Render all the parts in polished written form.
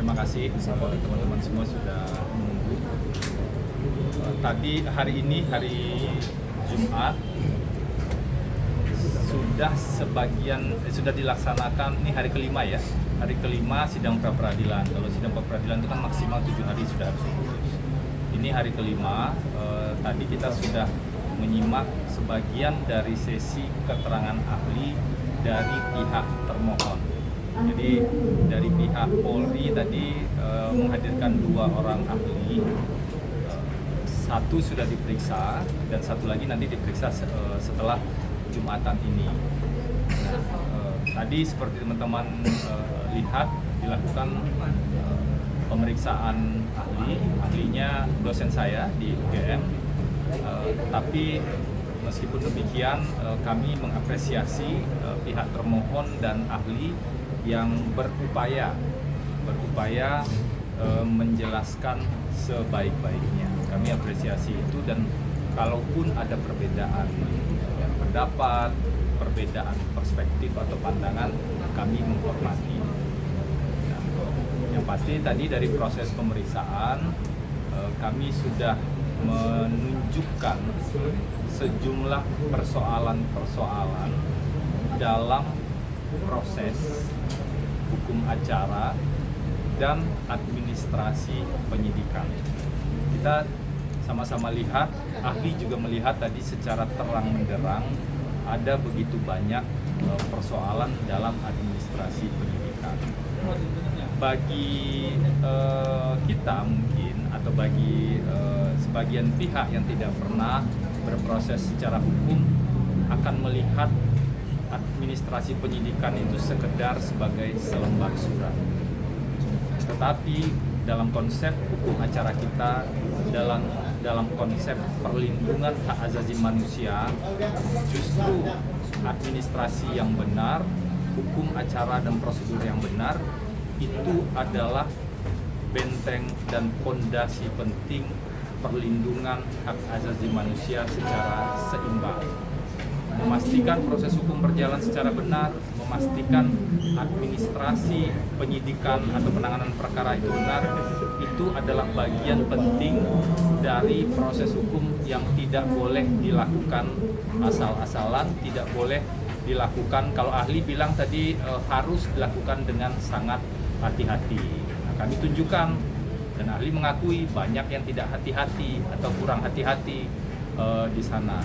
Terima kasih teman-teman semua sudah menunggu. Tadi hari ini hari Jumat sudah dilaksanakan, ini hari kelima ya. Hari kelima sidang pra peradilan. Kalau sidang pra peradilan itu kan maksimal 7 hari sudah harus putus. Ini hari kelima. Tadi kita sudah menyimak sebagian dari sesi keterangan ahli dari pihak termohon. Jadi dari pihak Polri tadi menghadirkan 2 orang ahli, satu sudah diperiksa dan satu lagi nanti diperiksa setelah Jumatan ini. Nah, tadi seperti teman-teman lihat dilakukan pemeriksaan ahlinya dosen saya di UGM. Tapi meskipun demikian kami mengapresiasi pihak termohon dan ahli yang berupaya menjelaskan sebaik-baiknya. Kami apresiasi itu, dan kalaupun ada perbedaan pendapat, perbedaan perspektif atau pandangan, kami menghormati. Nah, yang pasti tadi dari proses pemeriksaan kami sudah menunjukkan sejumlah persoalan-persoalan dalam proses hukum acara dan administrasi penyidikan. Kita sama-sama lihat, ahli juga melihat tadi secara terang benderang ada begitu banyak persoalan dalam administrasi penyidikan. Bagi kita mungkin, atau bagi sebagian pihak yang tidak pernah berproses secara hukum, akan melihat administrasi penyidikan itu sekedar sebagai selembar surat. Tetapi dalam konsep hukum acara kita, dalam konsep perlindungan hak asasi manusia, justru administrasi yang benar, hukum acara dan prosedur yang benar itu adalah benteng dan fondasi penting perlindungan hak asasi manusia secara seimbang. Memastikan proses hukum berjalan secara benar, memastikan administrasi penyidikan atau penanganan perkara itu benar, itu adalah bagian penting dari proses hukum yang tidak boleh dilakukan asal-asalan, tidak boleh dilakukan, kalau ahli bilang tadi harus dilakukan dengan sangat hati-hati. Nah, kami tunjukkan, dan ahli mengakui banyak yang tidak hati-hati atau kurang hati-hati di sana.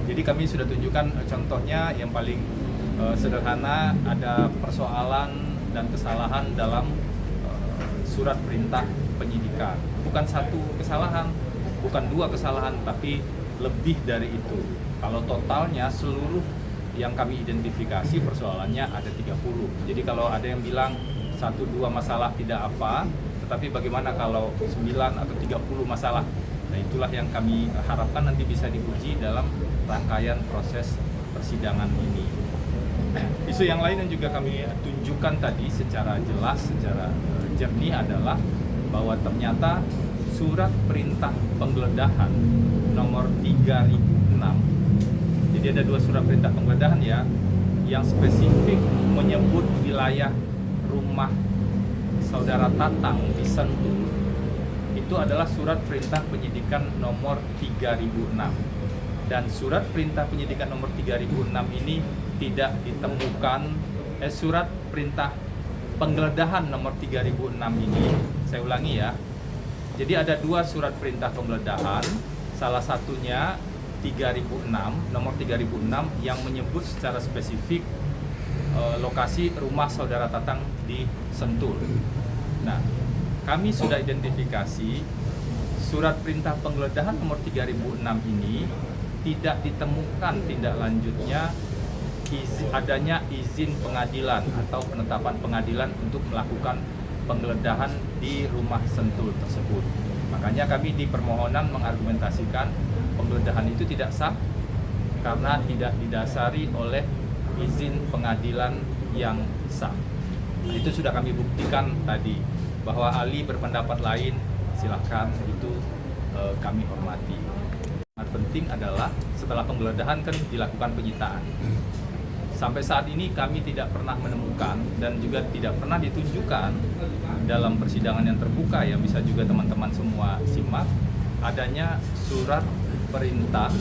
Jadi kami sudah tunjukkan contohnya yang paling sederhana, ada persoalan dan kesalahan dalam surat perintah penyidikan. Bukan satu kesalahan, bukan 2 kesalahan, tapi lebih dari itu. Kalau totalnya seluruh yang kami identifikasi persoalannya ada 30. Jadi kalau ada yang bilang 1-2 masalah tidak apa, tetapi bagaimana kalau 9 atau 30 masalah? Nah, itulah yang kami harapkan nanti bisa diuji dalam rangkaian proses persidangan ini. Isu yang lain yang juga kami tunjukkan tadi secara jelas, secara jernih adalah bahwa ternyata surat perintah penggeledahan nomor 3006, jadi ada 2 surat perintah penggeledahan ya, yang spesifik menyebut wilayah rumah saudara Tatang di Sentul, itu adalah surat perintah penyidikan nomor 3006. Dan surat perintah penyidikan nomor 3006 ini tidak ditemukan, surat perintah penggeledahan nomor 3006 ini, saya ulangi ya, jadi ada 2 surat perintah penggeledahan, salah satunya 3006, nomor 3006 yang menyebut secara spesifik lokasi rumah saudara Tatang di Sentul. Nah, kami sudah identifikasi surat perintah penggeledahan nomor 3006 ini tidak ditemukan tindak lanjutnya adanya izin pengadilan atau penetapan pengadilan untuk melakukan penggeledahan di rumah Sentul tersebut. Makanya kami di permohonan mengargumentasikan penggeledahan itu tidak sah karena tidak didasari oleh izin pengadilan yang sah. Nah, itu sudah kami buktikan tadi. Bahwa ahli berpendapat lain, silakan, itu kami hormati. Yang penting adalah setelah penggeledahan kan dilakukan penyitaan. Sampai saat ini kami tidak pernah menemukan dan juga tidak pernah ditunjukkan dalam persidangan yang terbuka, ya bisa juga teman-teman semua simak, adanya surat perintah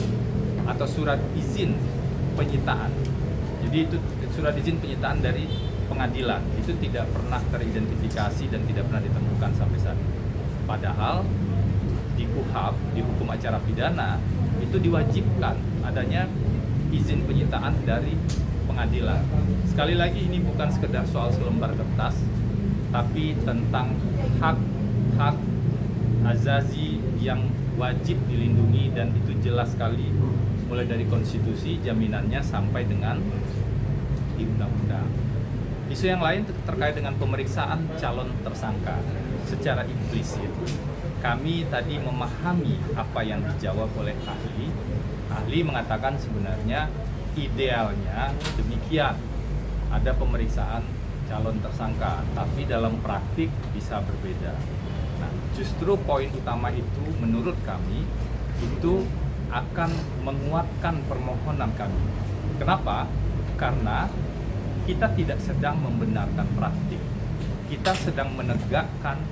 atau surat izin penyitaan. Jadi itu surat izin penyitaan dari pengadilan, itu tidak pernah teridentifikasi dan tidak pernah ditemukan sampai saat ini. Padahal di KUHP, di hukum acara pidana, itu diwajibkan adanya izin penyitaan dari pengadilan. Sekali lagi, ini bukan sekedar soal selembar kertas, tapi tentang hak azazi yang wajib dilindungi, dan itu jelas sekali mulai dari konstitusi jaminannya sampai dengan di undang-undang. Isu yang lain terkait dengan pemeriksaan calon tersangka secara implisit. Kami tadi memahami apa yang dijawab oleh ahli. Ahli mengatakan sebenarnya idealnya demikian, ada pemeriksaan calon tersangka, tapi dalam praktik bisa berbeda. Nah, justru poin utama itu menurut kami itu akan menguatkan permohonan kami. Kenapa? Karena kita tidak sedang membenarkan praktik, kita sedang menegakkan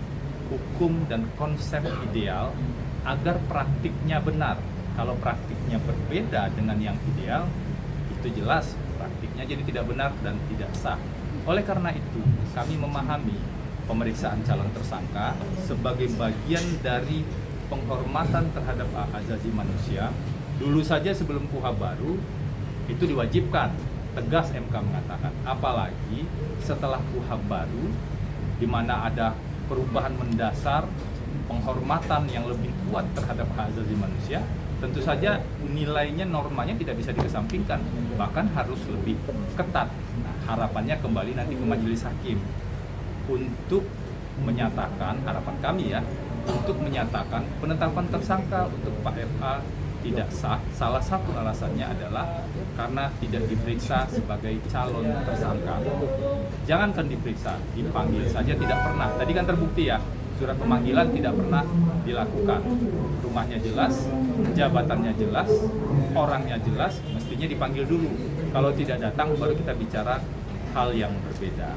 hukum dan konsep ideal agar praktiknya benar. Kalau praktiknya berbeda dengan yang ideal, itu jelas praktiknya jadi tidak benar dan tidak sah. Oleh karena itu, kami memahami pemeriksaan calon tersangka sebagai bagian dari penghormatan terhadap hak asasi manusia. Dulu saja sebelum KUHP baru itu diwajibkan, tegas MK mengatakan. Apalagi setelah KUHP baru, di mana ada perubahan mendasar, penghormatan yang lebih kuat terhadap hak asasi manusia, tentu saja nilainya, normanya tidak bisa dikesampingkan, bahkan harus lebih ketat. Nah, harapannya kembali nanti ke majelis hakim untuk menyatakan, harapan kami ya, untuk menyatakan penetapan tersangka untuk Pak FA tidak sah. Salah satu alasannya adalah karena tidak diperiksa sebagai calon tersangka. Jangankan diperiksa, dipanggil saja tidak pernah. Tadi kan terbukti ya, surat pemanggilan tidak pernah dilakukan. Rumahnya jelas, jabatannya jelas, orangnya jelas, mestinya dipanggil dulu. Kalau tidak datang baru kita bicara hal yang berbeda.